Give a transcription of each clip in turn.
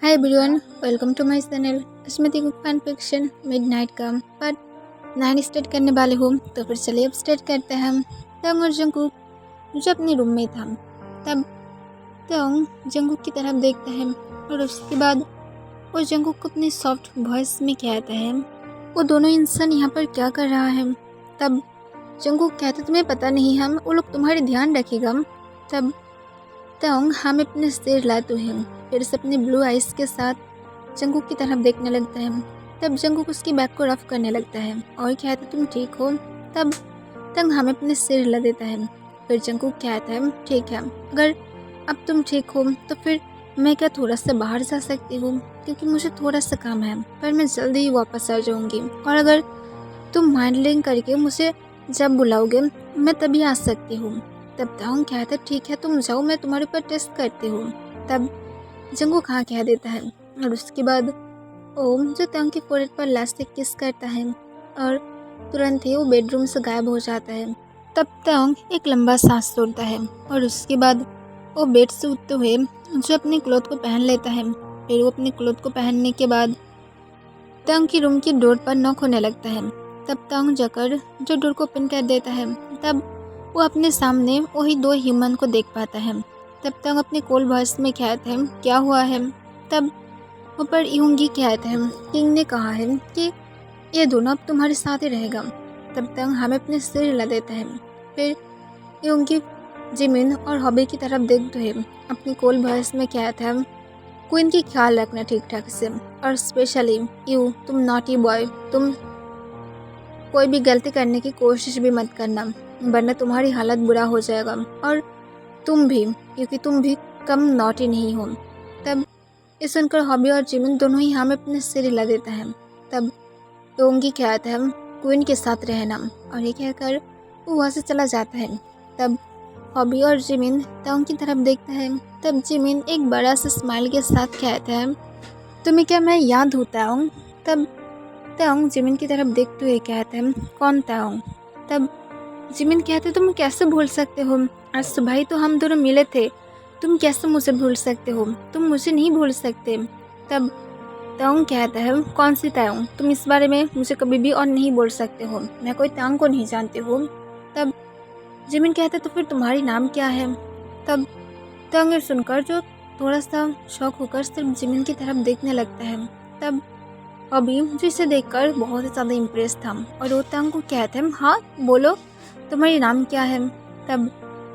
Hi everyone, welcome to my channel Smriti cook fan fiction midnight का part 9 start करने वाले हूँ। तो फिर चलिए अब स्टार्ट करते हैं। तंग और जंगकुक जो अपने रूम में था, तब तंग जंगकुक की तरफ देखता है और उसके बाद वो जंगकुक को अपनी सॉफ्ट वॉइस में कहता है, वो दोनों इंसान यहाँ पर क्या कर रहा है। तब जंगकुक कहता, तुम्हें पता नहीं हम वो लोग तुम्हारे ध्यान रखेगा। तब तंग हम अपने सिर लाते हैं, फिर से अपने ब्लू आइज के साथ जंगकुक की तरफ देखने लगता है। तब जंगकुक उसकी बैग को रफ करने लगता है और कहता है, तुम ठीक हो। तब तंग हमें अपने सिर हिला देता है। फिर जंगकुक कहता है, ठीक है, अगर अब तुम ठीक हो तो फिर मैं क्या थोड़ा सा बाहर जा सकती हूँ, क्योंकि मुझे थोड़ा सा काम है, पर मैं जल्दी ही वापस आ जाऊँगी। और अगर तुम माइंडलिंग करके मुझे जब बुलाओगे मैं तभी आ सकती हूँ। तब तांग कहता है, ठीक है तुम जाओ, मैं तुम्हारे ऊपर टेस्ट करती हूँ। तब जंगकुक हाँ कह देता है और उसके बाद ओम जो तांग के फोrehead पर लास्ट से किस करता है और तुरंत ही वो बेडरूम से गायब हो जाता है। तब तांग एक लंबा सांस छोड़ता है और उसके बाद वो बेड से उठते हुए जो अपने क्लॉथ को पहन लेता है। फिर वो अपने क्लॉथ को पहनने के बाद तांग की रूम की डोर पर नॉक होने लगता है। तब तांग जाकर जो डोर को ओपन कर देता है, तब वो अपने सामने वही दो ह्यूमन को देख पाता है। तब तांग अपने कोल्ड वॉइस में कहता है, क्या हुआ है। तब ऊपर यूंगी कहता है, किंग ने कहा है कि ये दोनों अब तुम्हारे साथ ही रहेगा। तब तांग हमें अपने सिर हिला देता है। फिर यूंगी जिमिन और हॉबी की तरफ देखते हुए अपनी कोल्ड वॉइस में कहता है, क्वीन की ख्याल रखना ठीक ठाक से, और स्पेशली यू, तुम नॉटी बॉय, तुम कोई भी गलती करने की कोशिश भी मत करना, वरना तुम्हारी हालत बुरा हो जाएगा। और तुम भी, क्योंकि तुम भी कम नॉटी नहीं हो। तब ये सुनकर हॉबी और जिमिन दोनों ही हमें अपने सिर हिला देता है। तब योंगी कहता है, क्वीन के साथ रहना, और ये कहकर वो वहाँ से चला जाता है। तब हॉबी और जिमिन तांग की तरफ देखता है। तब जिमिन एक बड़ा सा स्माइल के साथ कहता है, तुम्हें क्या मैं याद हूँ तांग। तब तांग जिमिन की तरफ देखते हुए कहता है, कौन तांग। तब जिमिन कहते, तुम कैसे भूल सकते हो, आज सुबह ही तो हम दोनों मिले थे, तुम कैसे मुझे भूल सकते हो, तुम मुझे नहीं भूल सकते। तब तांग कहता है, कौन सी तांग, तुम इस बारे में मुझे कभी भी और नहीं बोल सकते हो, मैं कोई तांग को नहीं जानती हूँ। तब जिमिन कहता है, तो फिर तुम्हारी नाम क्या है। तब तांग ये सुनकर जो थोड़ा सा शौक होकर सिर्फ जिमिन की तरफ देखने लगता है। तब अभी जो इसे देखकर बहुत ही ज़्यादा इम्प्रेस था और वो तांग को कहते हैं, हाँ बोलो, तुम्हारी नाम क्या है। तब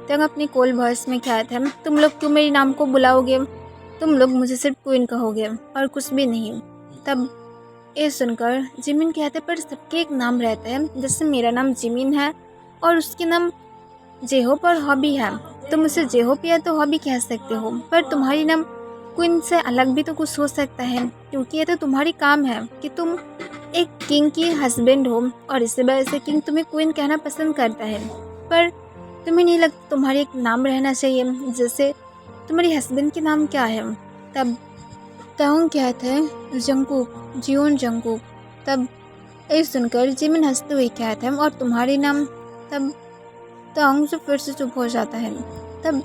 तांग अपनी कोल वॉइस में कहते हैं, तुम लोग क्यों मेरी नाम को बुलाओगे, तुम लोग मुझे सिर्फ क्वीन कहोगे और कुछ भी नहीं। तब ये सुनकर जिमिन कहते, पर सबके एक नाम रहता है, जैसे मेरा नाम जिमिन है और उसके नाम जेहोप और हॉबी है, तुम उसे जेहोप या तो हॉबी कह सकते हो, पर तुम्हारी नाम क्वीन से अलग भी तो कुछ हो सकता है, क्योंकि ये तो तुम्हारी काम है कि तुम एक किंग की हस्बैंड हो और इसी वजह से किंग तुम्हें क्वीन कहना पसंद करता है। पर तुम्हें नहीं लगता तुम्हारी एक नाम रहना चाहिए, जैसे तुम्हारी हस्बैंड के नाम क्या है। तब तांग कहते हैं, जंगकुक, जियोन जंगकुक। तब ये सुनकर जिमिन हंसते हुए कहते हैं, और तुम्हारी नाम। तब तांग जो फिर से चुप हो जाता है। तब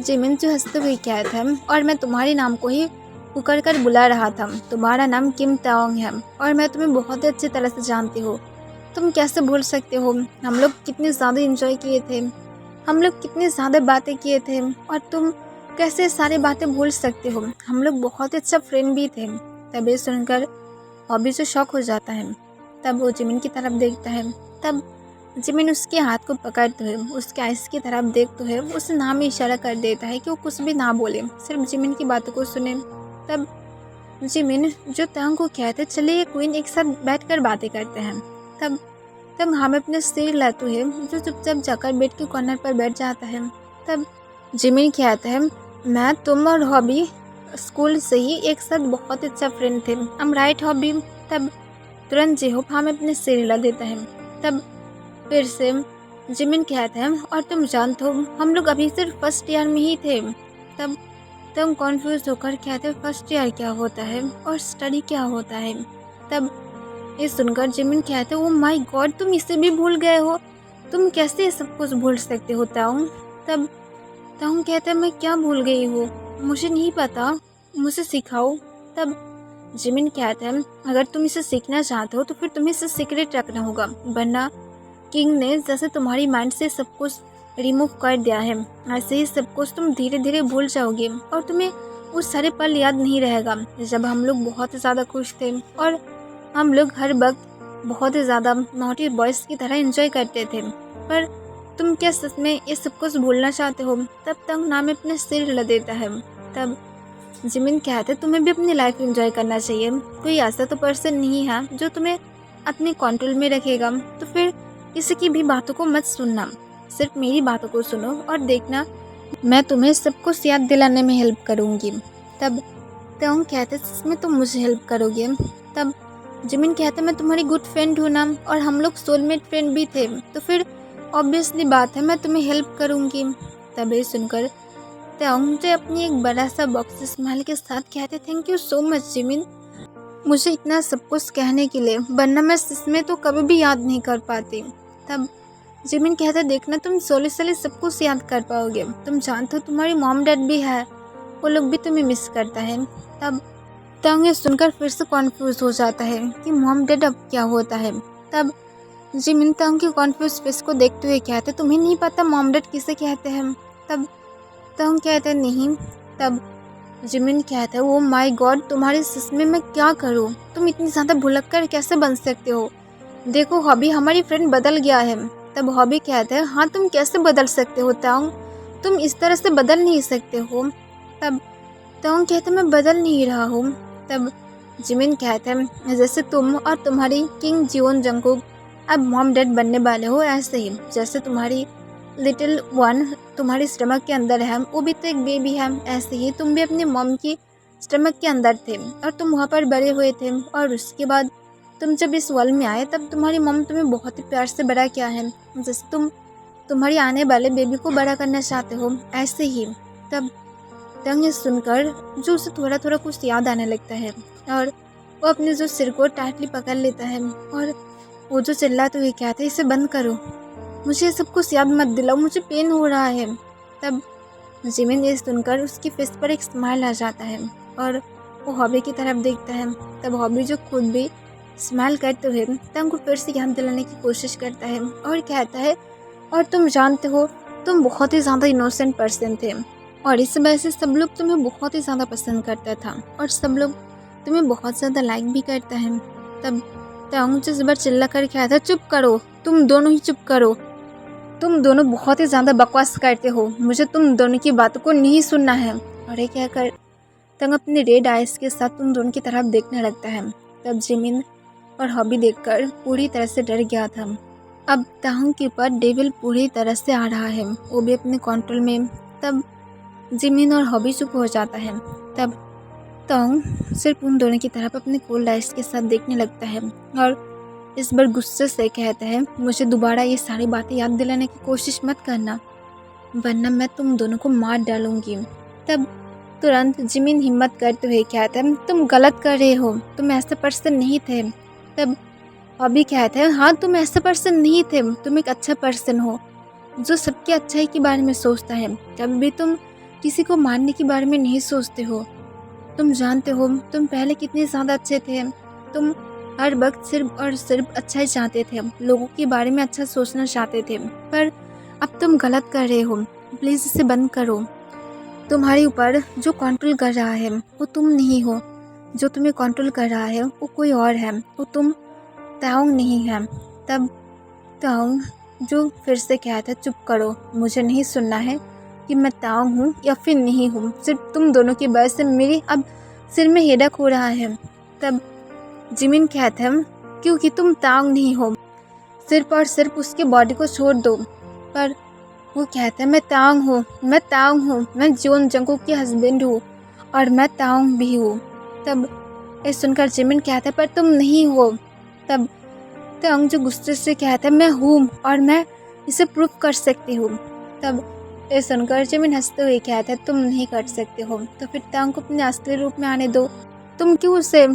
जिमिन जो हंसते हुए कहता है, और मैं तुम्हारे नाम को ही पुकार कर बुला रहा था, तुम्हारा नाम किम ताओंग है और मैं तुम्हें बहुत ही अच्छी तरह से जानती हूँ, तुम कैसे भूल सकते हो, हम लोग कितने ज़्यादा एंजॉय किए थे, हम लोग कितनी ज़्यादा बातें किए थे, और तुम कैसे सारी बातें भूल सकते हो, हम लोग बहुत ही अच्छा फ्रेंड भी थे। तब ये सुनकर हॉबी से शॉक हो जाता है। तब वो जिमिन की तरफ देखता है। तब जिमिन उसके हाथ को पकड़ते हुए उसके आइस की तरफ देखते हुए उसे नाम में इशारा कर देता है कि वो कुछ भी ना बोले, सिर्फ जिमिन की बातों को सुने। तब जिमिन जो तांग को कहते, चलिए क्वीन एक साथ बैठकर बातें करते हैं। तब तब हम अपने सिर लाते हुए जो चुपचाप जाकर बेड के कॉर्नर पर बैठ जाता है। तब जिमिन कहता है, मैं, तुम और हॉबी स्कूल से ही एक साथ बहुत अच्छा फ्रेंड थे, हम राइट हॉबी। तब तुरंत जेहोप हम अपने सिर हिला देता है। तब फिर से जिमिन कहता है, और तुम जानते हो हम लोग अभी सिर्फ फर्स्ट ईयर में ही थे। तब तुम कॉन्फ्यूज होकर कहते हो, फर्स्ट ईयर क्या होता है और स्टडी क्या होता है। तब ये सुनकर जिमिन कहते, ओ माय गॉड, तुम इसे भी भूल गए हो, तुम कैसे ये सब कुछ भूल सकते हो ताऊं। तब ताऊं कहता है, मैं क्या भूल गई हूँ, मुझे नहीं पता, मुझे सिखाओ। तब जिमिन कहता है अगर तुम इसे सीखना चाहते हो तो फिर तुम्हें इसे सीक्रेट रखना होगा, वरना किंग ने जैसे तुम्हारी माइंड से सब कुछ रिमूव कर दिया है, ऐसे ही सब कुछ तुम धीरे धीरे भूल जाओगे और तुम्हें वो सारे पल याद नहीं रहेगा जब हम लोग बहुत ज़्यादा खुश थे और हम लोग हर वक्त बहुत ही ज़्यादा नॉटी बॉयज़ की तरह एंजॉय करते थे। पर तुम क्या सच में ये सब कुछ भूलना चाहते हो? तब तंग नाम में अपने सिर हिला देता है। तब जिमिन कहते तुम्हें भी अपनी लाइफ एंजॉय करना चाहिए, कोई ऐसा तो पर्सन नहीं है जो तुम्हें अपने कंट्रोल में रखेगा, तो फिर किसी की भी बातों को मत सुनना, सिर्फ मेरी बातों को सुनो और देखना मैं तुम्हें सब कुछ याद दिलाने में हेल्प करूँगी। तब तंग कहते इसमें तुम मुझे हेल्प करोगे? तब जिमिन कहते मैं तुम्हारी गुड फ्रेंड हूँ ना, और हम लोग सोलमेट फ्रेंड भी थे, तो फिर ऑब्वियसली बात है मैं तुम्हें हेल्प करूँगी। तब ये सुनकर तंग मुझे अपनी एक बड़ा सा बॉक्स स्माइल के साथ कहते thank you so much Jimin, मुझे इतना सब कुछ कहने के लिए, वरना मैं इसमें तो कभी भी याद नहीं कर पाती। तब जिमिन कहता देखना तुम सोले सब कुछ याद कर पाओगे, तुम जानते हो तुम्हारी मॉम डैड भी है, वो लोग भी तुम्हें मिस करता है। तब तंग ये सुनकर फिर से कॉन्फ्यूज हो जाता है कि मॉम डैड अब क्या होता है। तब जिमिन तंग के कॉन्फ्यूज फेस को देखते हुए कहते तुम्हें नहीं पता मॉम डैड किसे कहते हैं? तब तंग कहते नहीं। तब जिमिन कहता है ओ माय गॉड, तुम्हारे सच में मैं क्या करूं, तुम इतनी ज़्यादा भुलक्कर कैसे बन सकते हो? देखो हॉबी हमारी फ्रेंड बदल गया है। तब हॉबी कहता है हाँ तुम कैसे बदल सकते हो तंग, तुम इस तरह से बदल नहीं सकते हो। तब तंग कहता मैं बदल नहीं रहा हूँ। तब जिमिन कहता है जैसे तुम और तुम्हारी किंग जियोन जंगकुक अब मॉम डैड बनने वाले हो, ऐसे ही जैसे तुम्हारी लिटिल वन तुम्हारी स्टमक के अंदर है, वो भी तो एक बेबी है, ऐसे ही तुम भी अपने मॉम की स्टमक के अंदर थे और तुम वहाँ पर बड़े हुए थे, और उसके बाद तुम जब इस वर्ल्ड में आए तब तुम्हारी मॉम तुम्हें बहुत ही प्यार से बड़ा किया है, जैसे तुम तुम्हारी आने वाले बेबी को बड़ा करना चाहते हो, ऐसे ही। तब तंग ये सुनकर जो उसे थोड़ा थोड़ा कुछ याद आने लगता है और वो अपने जो सिर को टाइटली पकड़ लेता है और वो जो चिल्लाते हुए कहते इसे बंद करो, मुझे ये सब कुछ याद मत दिलाओ, मुझे पेन हो रहा है। तब जिमिन ये सुनकर उसकी फेस पर एक स्माइल आ जाता है और वो हॉबी की तरफ देखता है। तब हॉबी जो खुद भी स्माइल करते हुए तंग को फिर से याद दिलाने की कोशिश करता है और कहता है और तुम जानते हो तुम बहुत ही ज़्यादा इनोसेंट पर्सन थे और इस वजह से सब लोग तुम्हें बहुत ही ज़्यादा पसंद करता था और सब लोग तुम्हें बहुत ज़्यादा लाइक भी करता है। तब तंग जिस बार चिल्ला कर कहता चुप करो, तुम दोनों ही चुप करो, तुम दोनों बहुत ही ज़्यादा बकवास करते हो, मुझे तुम दोनों की बातों को नहीं सुनना है। और ये कहकर तंग अपने रेड आइज़ के साथ तुम दोनों की तरफ देखने लगता है। तब जिमिन और हॉबी देखकर पूरी तरह से डर गया था। अब तंग के ऊपर डेविल पूरी तरह से आ रहा है, वो भी अपने कंट्रोल में। तब जिमिन और हॉबी चुप हो जाता है। तब तंग सिर्फ उन दोनों की तरफ अपने कोल्ड आइज़ के साथ देखने लगता है और इस बार गुस्से से कहता है मुझे दोबारा ये सारी बातें याद दिलाने की कोशिश मत करना, वरना मैं तुम दोनों को मार डालूंगी। तब तुरंत जिमिन हिम्मत करते हुए कहता है तुम गलत कर रहे हो, तुम ऐसे पर्सन नहीं थे। तब हॉबी कहता है हाँ तुम ऐसे पर्सन नहीं थे, तुम एक अच्छा पर्सन हो जो सबके अच्छाई के बारे में सोचता है, कभी भी तुम किसी को मारने के बारे में नहीं सोचते हो। तुम जानते हो तुम पहले कितने ज़्यादा अच्छे थे, तुम हर वक्त सिर्फ और सिर्फ अच्छा ही चाहते थे, लोगों के बारे में अच्छा सोचना चाहते थे, पर अब तुम गलत कर रहे हो, प्लीज़ इसे बंद करो। तुम्हारे ऊपर जो कंट्रोल कर रहा है वो तुम नहीं हो, जो तुम्हें कंट्रोल कर रहा है वो कोई और है, वो तुम ताओंग नहीं है। तब ताओंग जो फिर से कहता है चुप करो, मुझे नहीं सुनना है कि मैं ताओंग हूँ या फिर नहीं हूँ, सिर्फ तुम दोनों की वजह से मेरे अब सिर में हेडेक हो रहा है। तब जिमिन कहता है क्योंकि तुम ताओंग नहीं हो, सिर्फ और सिर्फ उसके बॉडी को छोड़ दो। पर वो कहता है मैं ताओंग हूँ, मैं ताओंग हूँ, मैं जियोन जंगकुक की हस्बैंड हूँ और मैं ताओंग भी हूँ। तब ये सुनकर जिमिन कहता है पर तुम नहीं हो। तब ताओंग जो गुस्से से कहता है मैं हूँ और मैं इसे प्रूव कर सकती हूँ। तब ये सुनकर जिमिन हंसते हुए कहता है तुम नहीं कर सकते हो, तो फिर ताओंग को अपने असली रूप में आने दो, तुम क्यों उसे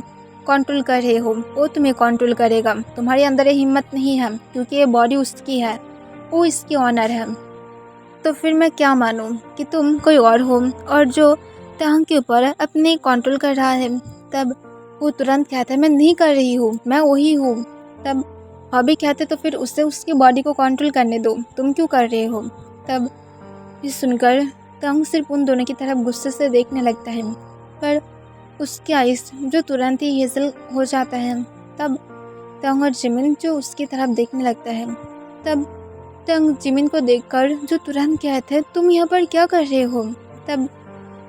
कंट्रोल कर रहे हो, वो तुम्हें कंट्रोल करेगा, तुम्हारे अंदर ये हिम्मत नहीं है क्योंकि ये बॉडी उसकी है, वो इसकी ऑनर है। तो फिर मैं क्या मानूं कि तुम कोई और हो और जो ताओंग के ऊपर अपने कंट्रोल कर रहा है। तब वो तुरंत कहता है मैं नहीं कर रही हूँ, मैं वही हूँ। तब हॉबी कहते तो फिर उससे उसकी बॉडी को कंट्रोल करने दो, तुम क्यों कर रहे हो। तब ये सुनकर तंग सिर्फ उन दोनों की तरफ गुस्से से देखने लगता है, पर उसकी आइस जो तुरंत ही हेजल हो जाता है। तब तंग और जिमिन जो उसकी तरफ देखने लगता है। तब तंग जिमिन को देखकर जो तुरंत कहते हैं तुम यहाँ पर क्या कर रहे हो। तब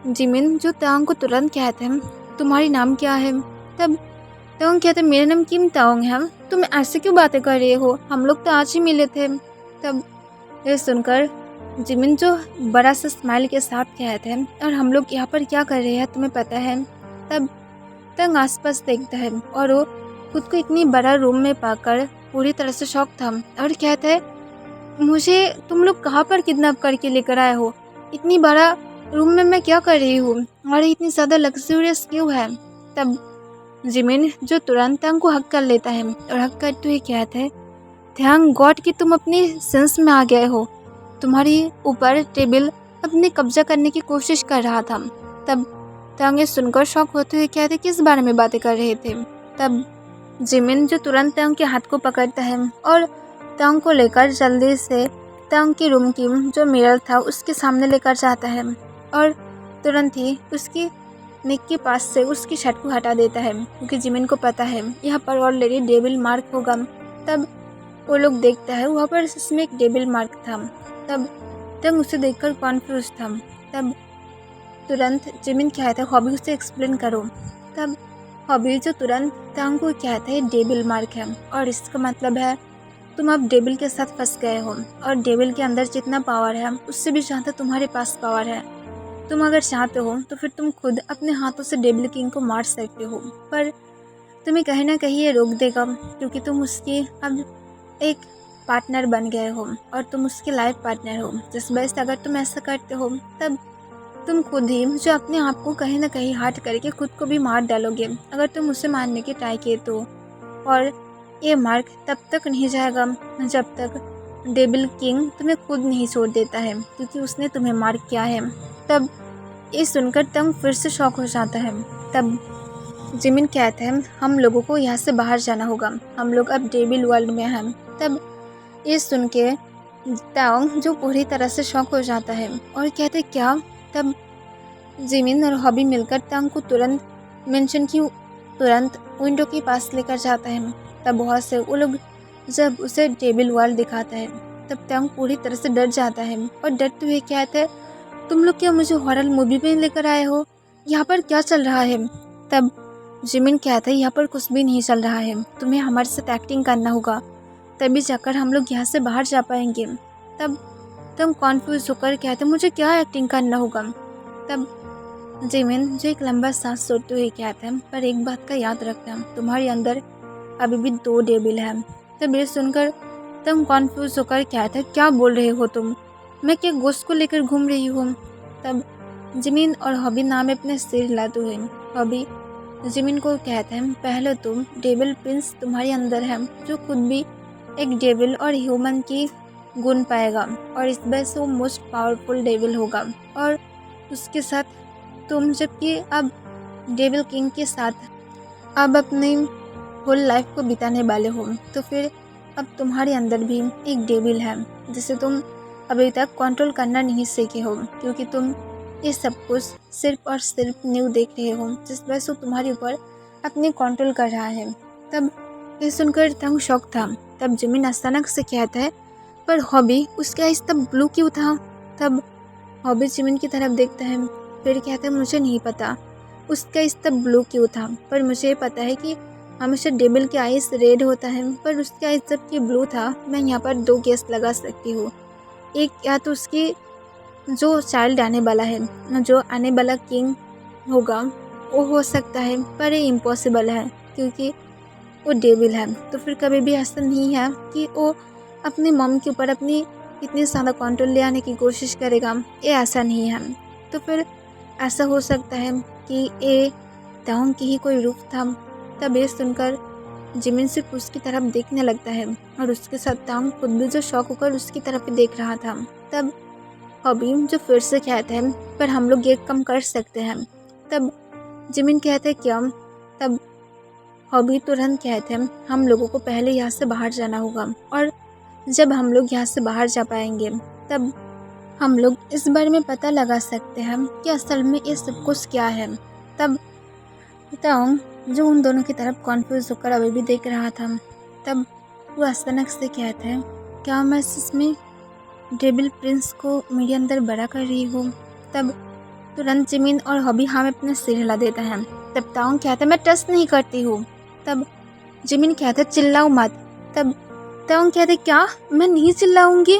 जिमिन जो तंग को तुरंत कहते हैं तुम्हारी नाम क्या है। तब तंग कहते मेरा नाम किम ताओंग है, तुम ऐसे क्यों बातें कर रहे हो, हम लोग तो आज ही मिले थे। तब ये सुनकर जिमिन जो बड़ा सा स्माइल के साथ कहते हैं और हम लोग यहाँ पर क्या कर रहे हैं तुम्हें पता है। तब तंग आसपास देखता है और वो खुद को इतनी बड़ा रूम में पाकर पूरी तरह से शॉक था और कहता है मुझे तुम लोग कहाँ पर किडनैप करके लेकर आए हो, इतनी बड़ा रूम में मैं क्या कर रही हूँ और इतनी ज़्यादा लग्जूरियस क्यों है। तब जिमिन जो तुरंत तंग को हक कर लेता है और हक करते हुए कहता है थैंक गॉड कि तुम अपनी सेंस में आ गए हो, तुम्हारी ऊपर टेबल अपने कब्जा करने की कोशिश कर रहा था। तब तंग ये सुनकर शॉक होते हुए कहते किस बारे में बातें कर रहे थे। तब जिमिन जो तुरंत तंग के हाथ को पकड़ता है और तंग को लेकर जल्दी से तंग की रूम की जो मिरर था उसके सामने लेकर जाता है और तुरंत ही उसकी नेक के पास से उसकी शर्ट को हटा देता है क्योंकि जिमिन को पता है यहाँ पर ऑलरेडी डेविल मार्क होगा। तब वो लोग देखता है वहाँ पर इसमें एक डेविल मार्क था। तब तंग उसे देखकर कॉन्फ्यूज था। तब तुरंत जिमिन कहता है हॉबी उसे एक्सप्लेन करो। तब हॉबी जो तुरंत तंग को कहता है डेविल मार्क है और इसका मतलब है तुम अब डेविल के साथ फंस गए हो और डेविल के अंदर जितना पावर है उससे भी ज़्यादा तुम्हारे पास पावर है। तुम अगर चाहते हो तो फिर तुम खुद अपने हाथों से डेविल किंग को मार सकते हो, पर तुम्हें कहीं ना कहीं ये रोक देगा क्योंकि तुम उसकी अब एक पार्टनर बन गए हो और तुम उसकी लाइफ पार्टनर हो। जिस वजह से अगर तुम ऐसा करते हो तब तुम खुद ही जो अपने आप को कहीं ना कहीं हार्ट करके खुद को भी मार डालोगे अगर तुम उसे मारने की ट्राई किए तो। और ये मार्क तब तक नहीं जाएगा जब तक डेविल किंग तुम्हें खुद नहीं छोड़ देता है क्योंकि उसने तुम्हें मार्क किया है। तब ये सुनकर तंग फिर से शॉक हो जाता है। तब जिमिन कहते हैं हम लोगों को यहाँ से बाहर जाना होगा, हम लोग अब डेविल वर्ल्ड में हैं। तब ये सुन के तंग जो पूरी तरह से शॉक हो जाता है और कहते क्या। तब जिमिन और हॉबी मिलकर तंग को तुरंत मेंशन की तुरंत विंडो के पास लेकर जाता है। तब बहुत से वो लोग जब उसे डेविल वर्ल्ड दिखाता है तब तंग पूरी तरह से डर जाता है और डरते हुए कहता है तुम लोग क्या मुझे हॉरर मूवी में लेकर आए हो, यहाँ पर क्या चल रहा है। तब जिमिन कहता है यहाँ पर कुछ भी नहीं चल रहा है, तुम्हें हमारे साथ एक्टिंग करना होगा तभी जाकर हम लोग यहाँ से बाहर जा पाएंगे। तब तुम कॉन्फ्यूज होकर कहते मुझे क्या एक्टिंग करना होगा। तब जिमिन जो एक लंबा सांस छोड़ते हुए कहता है पर एक बात का याद रखना तुम्हारे अंदर अभी भी 2 डेविल हैं। तब ये सुनकर तुम कॉन्फ्यूज होकर कहते क्या बोल रहे हो तुम, मैं क्या गोश्त को लेकर घूम रही हूँ। तब जिमिन और हॉबी नाम अपने सिर हिलाते हुए हॉबी जिमिन को कहते हैं पहले तुम डेविल प्रिंस तुम्हारे अंदर है जो खुद भी एक डेविल और ह्यूमन की गुण पाएगा और इस वजह से वो मोस्ट पावरफुल डेविल होगा और उसके साथ तुम जबकि अब डेविल किंग के साथ अब अपनी होल लाइफ को बिताने वाले हो तो फिर अब तुम्हारे अंदर भी एक डेविल है जिसे तुम अभी तक कंट्रोल करना नहीं सीखे हो क्योंकि तुम ये सब कुछ सिर्फ और सिर्फ न्यू देख रहे हो जिस वजह से तुम्हारे ऊपर अपने कंट्रोल कर रहा है। तब ये सुनकर तंग शौक था। तब जिमिन अचानक से कहता है पर हॉबी उसका आइस तब ब्लू क्यों था। तब हॉबी जिमिन की तरफ देखता है फिर कहता है मुझे नहीं पता उसका आइस तब ब्लू क्यों था, पर मुझे पता है कि हमेशा डेविल के आइस रेड होता है पर उसका आइस जबकि ब्लू था। मैं यहाँ पर 2 गेस लगा सकती हूँ, एक या तो उसकी जो चाइल्ड आने वाला है जो आने वाला किंग होगा वो हो सकता है पर ये इम्पॉसिबल है क्योंकि वो डेविल है। तो फिर कभी भी ऐसा नहीं है कि वो अपनी मॉम के ऊपर अपनी इतनी ज़्यादा कंट्रोल ले आने की कोशिश करेगा, ये ऐसा नहीं है। तो फिर ऐसा हो सकता है कि ये ताओंग की ही कोई रूप था। तब ये सुनकर जिमिन सिर्फ उसकी तरफ देखने लगता है और उसके साथ ताओंग खुद भी जो शौक होकर उसकी तरफ ही देख रहा था। तब हॉबी जो फिर से कहता है पर हम लोग ये कम कर सकते हैं। तब जिमिन कहते हैं क्या तब हॉबी तुरंत कहते हैं हम लोगों को पहले यहाँ से बाहर जाना होगा, और जब हम लोग यहाँ से बाहर जा पाएंगे तब हम लोग इस बारे में पता लगा सकते हैं कि असल में ये सब कुछ क्या है। तब ताओंग, जो उन दोनों की तरफ कॉन्फ्यूज होकर अभी भी देख रहा था, तब वो अचानक से कहते हैं क्या मैं सच में डेविल प्रिंस को मेरे अंदर बड़ा कर रही हूँ। तब तुरंत जिमिन और हॉबी हाँ में अपने सिर हिला देता है। तब ताओंग कहता है मैं ट्रस्ट नहीं करती हूँ। तब जिमिन कहता है चिल्लाओ मत। तब ताओंग कहते क्या मैं नहीं चिल्लाऊंगी,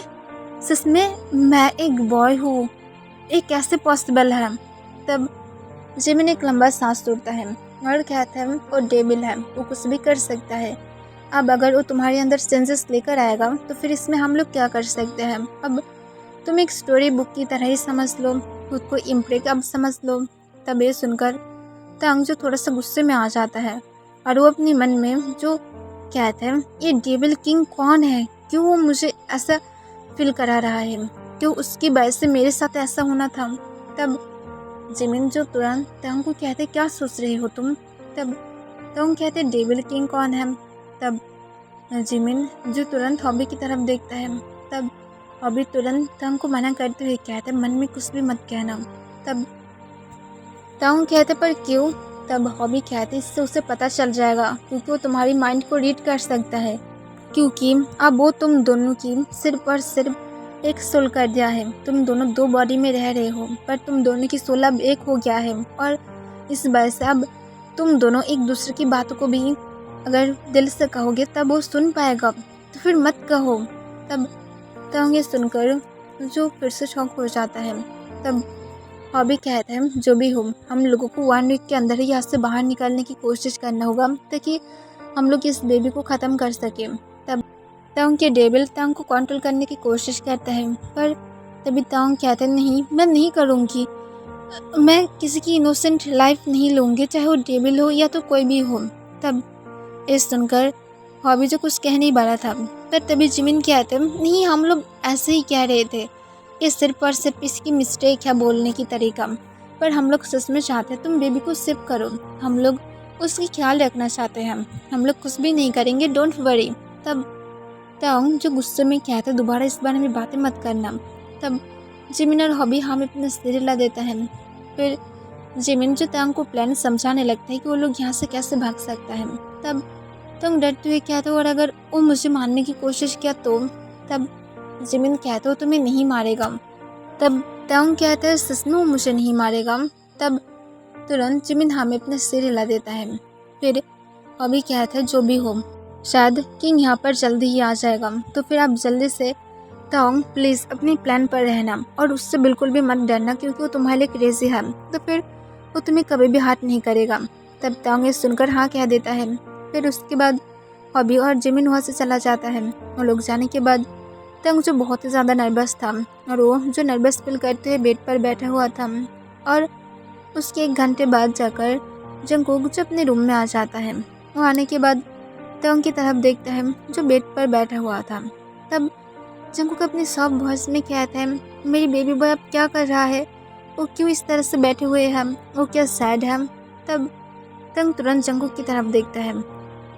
सच में मैं एक बॉय हूँ, ये कैसे पॉसिबल है। तब जिमिन एक लंबा सांस तोड़ता है और कहता है वो डेविल है, वो कुछ भी कर सकता है। अब अगर वो तुम्हारे अंदर चेंजेस लेकर आएगा तो फिर इसमें हम लोग क्या कर सकते हैं। अब तुम एक स्टोरी बुक की तरह ही समझ लो, खुद को इम्प्रेक समझ लो। तब ये सुनकर तांग जो थोड़ा सा गुस्से में आ जाता है और वो अपने मन में जो कहते हैं ये डेविल किंग कौन है, क्यों वो मुझे ऐसा फील करा रहा है, क्यों उसकी वजह से मेरे साथ ऐसा होना था। तब जिमिन जो तुरंत तांग को कहते क्या सोच रहे हो तुम। तब तांग कहते डेविल किंग कौन है। तब जिमिन जो तुरंत हॉबी की तरफ देखता है। तब हॉबी तुरंत तांग को मना करते हुए कहते मन में कुछ भी मत कहना। तब तांग कहते पर क्यों। तब हॉबी कहते इससे उसे पता चल जाएगा, क्योंकि वो तुम्हारी माइंड को रीड कर सकता है, क्योंकि अब वो तुम दोनों की सिर्फ और सिर्फ एक सोल कर दिया है। तुम दोनों दो बॉडी में रह रहे हो पर तुम दोनों की सोल अब एक हो गया है, और इस वजह से अब तुम दोनों एक दूसरे की बातों को भी अगर दिल से कहोगे तब वो सुन पाएगा, तो फिर मत कहो। तब तांग ये सुनकर जो फिर से शॉक हो जाता है। तब हॉबी कहता है जो भी हो हम लोगों को 1 वीक के अंदर ही यहाँ से बाहर निकलने की कोशिश करना होगा, ताकि हम लोग इस बेबी को ख़त्म कर सकें। तब तांग के डेविल तांग को कंट्रोल करने की कोशिश करता है, पर तभी तांग कहता है नहीं मैं नहीं करूँगी, मैं किसी की इनोसेंट लाइफ नहीं लूँगी, चाहे वो डेविल हो या तो कोई भी हो। तब ये सुनकर हॉबी जो कुछ कह नहीं वाला था, पर तभी जिमिन कहते हैं नहीं हम लोग ऐसे ही कह रहे थे, ये सिर्फ और सिर्फ इसकी मिस्टेक है बोलने की तरीका, पर हम लोग सच में चाहते हैं तुम बेबी को सिप करो, हम लोग उसकी ख्याल रखना चाहते हैं, हम लोग कुछ भी नहीं करेंगे, डोंट वरी। तब तांग जो गुस्से में कहते दोबारा इस बारे में बातें मत करना। तब जिमिन और हॉबी हाँ में अपना सिर हिला देता है। फिर जिमिन जो तांग को प्लान समझाने लगता है कि वो लोग यहाँ से कैसे भाग सकता है। तब तांग डरते हुए कहते और अगर वो मुझे मारने की कोशिश किया तो। तब जिमिन कहते हो तुम्हें नहीं मारेगा। तब तांग कहता है सच में वो मुझे नहीं मारेगा। तब तुरंत जिमिन हाँ में अपना सिर हिला देता है। फिर हॉबी कहता है जो भी हो शायद किंग यहाँ पर जल्दी ही आ जाएगा, तो फिर आप जल्दी से तांग प्लीज़ अपने प्लान पर रहना और उससे बिल्कुल भी मत डरना, क्योंकि वो तुम्हारे लिए क्रेजी है, तो फिर वो तुम्हें कभी भी हाथ नहीं करेगा। तब तांग ये सुनकर हाँ कह देता है। फिर उसके बाद हॉबी और जिमिन वहाँ से चला जाता है। वो लोग जाने के बाद तांग जो बहुत ही ज़्यादा नर्वस था और वो जो नर्वस फील करते हुए बेड पर बैठा हुआ था, और उसके 1 घंटे बाद जाकर जंगकुक जो अपने रूम में आ जाता है। वो आने के बाद तांग की तरफ देखता है जो बेड पर बैठा हुआ था। तब जंगकुक अपनी सॉफ्ट वॉइस में कहता है मेरी बेबी बॉय अब क्या कर रहा है, वो क्यों इस तरह से बैठे हुए हैं, वो क्या सैड है। तब तांग तुरंत जंगकुक की तरफ देखता है।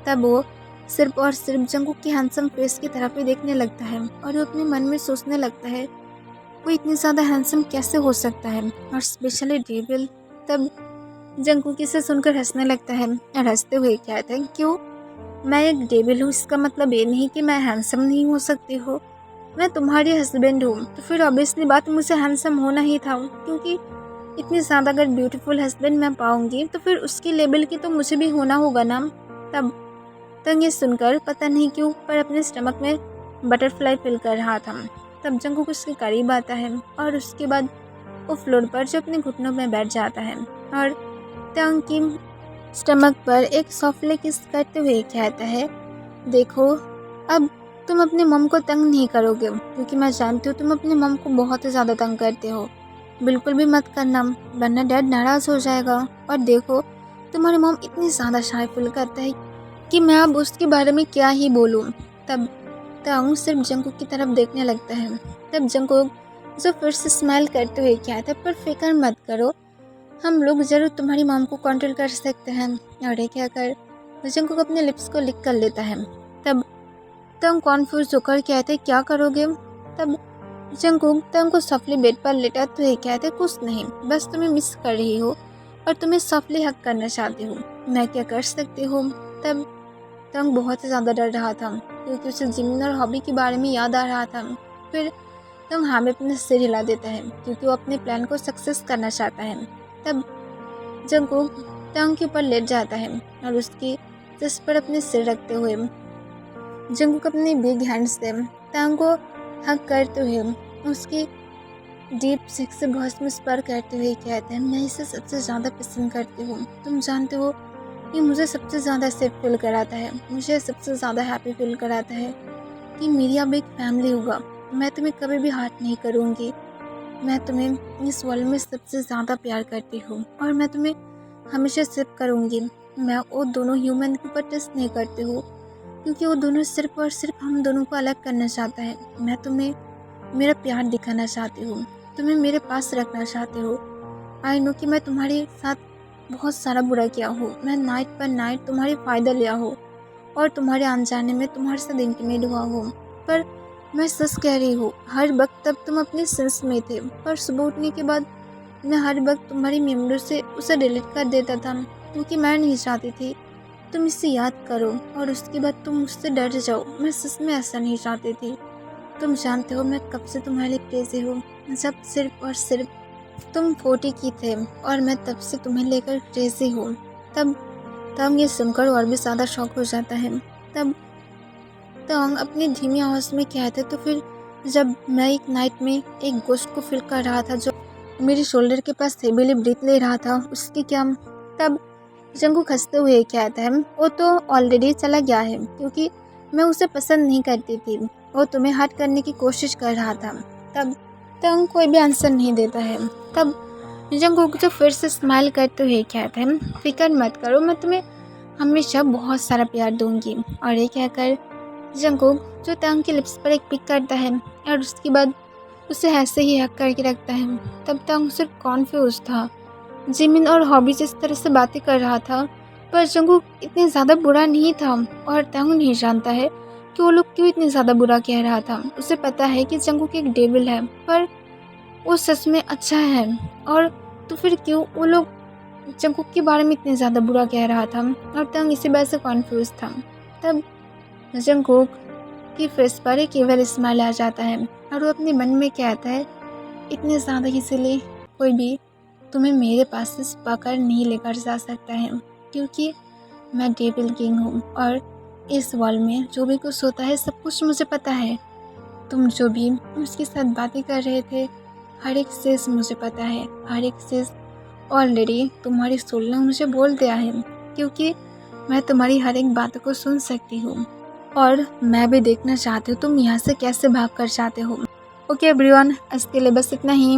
तब वो सिर्फ और सिर्फ जंगकुक की हैंडसम फेस की तरफ ही देखने लगता है, और वो अपने मन में सोचने लगता है वो इतनी ज़्यादा हैंडसम कैसे हो सकता है, और स्पेशली डेविल। तब जंगकुक इसे सुनकर हंसने लगता है और हंसते हुए कहता है क्यों, मैं एक डेविल हूँ इसका मतलब ये नहीं कि मैं हैंडसम नहीं हो सकती हो, मैं तुम्हारी हस्बैंड हूँ, तो फिर ऑब्वियसली बात मुझे हैंडसम होना ही था, क्योंकि इतनी ज़्यादा अगर ब्यूटीफुल हस्बैंड मैं पाऊँगी तो फिर उसकी लेवल की तो मुझे भी होना होगा ना। तब तंग ये सुनकर पता नहीं क्यों पर अपने स्टमक में बटरफ्लाई फील कर रहा था। तब जंगकुक उसके करीब आता है और उसके बाद वो फ्लोर पर जो अपने घुटनों में बैठ जाता है और तंग की स्टमक पर एक सॉफ्टली किस करते हुए कहता है देखो अब तुम अपने मम को तंग नहीं करोगे, क्योंकि मैं जानती हूँ तुम अपने मम को बहुत ही ज़्यादा तंग करते हो, बिल्कुल भी मत करना वरना डैड नाराज़ हो जाएगा। और देखो तुम्हारे मम इतनी ज़्यादा शाय फील करता है कि मैं अब उसके बारे में क्या ही बोलूँ। तब तांग सिर्फ जंगकुक की तरफ देखने लगता है। तब जंगकुक जो फिर से स्माइल करते हुए कहता है पर फिक्र मत करो, हम लोग ज़रूर तुम्हारी मॉम को कंट्रोल कर सकते हैं। और ये कहकर जंगकुक अपने लिप्स को लिक कर लेता है। तब तंग कॉन्फ्यूज होकर कहते क्या करोगे। तब जंगकुक तंग को सॉफ्टली बेड पर लेटाते हुए कहते कुछ नहीं, बस तुम्हें मिस कर रही हो और तुम्हें सॉफ्टली हक करना चाहती हूँ, मैं क्या कर सकती हूँ। तब तंग बहुत ज़्यादा डर रहा था क्योंकि उसे जिमिन और हॉबी के बारे में याद आ रहा था। फिर तंग हाँ में अपना सिर हिला देता है क्योंकि वो अपने प्लान को सक्सेस करना चाहता है। तब जंगकुक तंग के ऊपर लेट जाता है और उसकी चेस्ट पर अपने सिर रखते हुए जंगकुक अपने बिग हैंड से तंग को हक करते हुए उसकी डीप सेक्सी वॉइस में स्पर करते हुए कहते हैं मैं इसे सबसे ज़्यादा पसंद करती हूँ। तुम जानते हो ये मुझे सबसे ज़्यादा सेफ फील कराता है, मुझे सबसे ज़्यादा हैप्पी फील कराता है कि मेरी अब एक फैमिली होगा। मैं तुम्हें कभी भी हार्ट नहीं करूँगी। मैं तुम्हें इस वर्ल्ड में सबसे ज़्यादा प्यार करती हूँ और मैं तुम्हें हमेशा सेव करूँगी। मैं वो दोनों ह्यूमन के ऊपर टेस्ट नहीं करती हूँ क्योंकि वो दोनों सिर्फ और सिर्फ हम दोनों को अलग करना चाहता है। मैं तुम्हें मेरा प्यार दिखाना चाहती हूँ, तुम्हें मेरे पास रखना चाहती हूँ। आई नो कि मैं तुम्हारे साथ बहुत सारा बुरा किया हो, मैं नाइट पर नाइट तुम्हारी फ़ायदा लिया हो और तुम्हारे अनजाने में तुम्हारे साथ इंटीमेट हुआ हो, पर मैं सच कह रही हूँ हर वक्त तब तुम अपने सेंस में थे, पर सुबह उठने के बाद मैं हर वक्त तुम्हारी मेमोरी से उसे डिलीट कर देता था क्योंकि मैं नहीं चाहती थी तुम इसे याद करो और उसके बाद तुम मुझसे डर जाओ। मैं सच में ऐसा नहीं चाहती थी। तुम जानते हो मैं कब से तुम्हारे लिए क्रेजी हूँ, जब सिर्फ और सिर्फ तुम 40 की थे और मैं तब से तुम्हें लेकर क्रेजी हूँ। तब ये सुनकर और भी ज़्यादा शॉक हो जाता है। तब तंग अपनी धीमी आवाज़ में कहते तो फिर जब मैं एक नाइट में एक गोश्त को फील कर रहा था जो मेरे शोल्डर के पास हेवीली ब्रीथ ले रहा था, उसकी क्या। तब जंगकुक हंसते हुए कहता है वो तो ऑलरेडी चला गया है क्योंकि मैं उसे पसंद नहीं करती थी, वो तुम्हें हर्ट करने की कोशिश कर रहा था। तब तंग कोई भी आंसर नहीं देता है। तब जंगकुक जो फिर से स्माइल करते हुए कहता है फिक्र मत करो, मैं तुम्हें हमेशा बहुत सारा प्यार दूंगी। और ये कहकर जंगकुक जो तंग के लिप्स पर एक पिक करता है और उसके बाद उसे ऐसे ही हक करके रखता है। तब तंग सिर्फ कॉन्फ्यूज था। जिमिन और हॉबी जिस तरह से बातें कर रहा था पर जंगकुक इतने ज़्यादा बुरा नहीं था और तंग नहीं जानता है कि वो लोग क्यों इतने ज़्यादा बुरा कह रहा था। उसे पता है कि जंगकुक एक डेविल है पर वो सच में अच्छा है, और तो फिर क्यों वो लोग जंगकुक के बारे में इतने ज़्यादा बुरा कह रहा था और तंग इसी बात से कॉन्फ्यूज था। तब जंगकुक की फेस पर एक केवल स्माइल आ जाता है और वो अपने मन में कहता है इतने ज़्यादा इसीलिए कोई भी तुम्हें मेरे पास से पकड़ नहीं लेकर जा सकता है क्योंकि मैं डेविल किंग हूँ और इस वर्ल्ड में जो भी कुछ होता है सब कुछ मुझे पता है। तुम जो भी उसके साथ बातें कर रहे थे हर एक चीज़ मुझे पता है, हर एक चीज़ ऑलरेडी तुम्हारी सोल ने मुझे बोल दिया है क्योंकि मैं तुम्हारी हर एक बात को सुन सकती हूँ और मैं भी देखना चाहती हूँ तुम यहाँ से कैसे भाग कर जाते हो। ओके एवरीवन, इसके लिए बस इतना ही।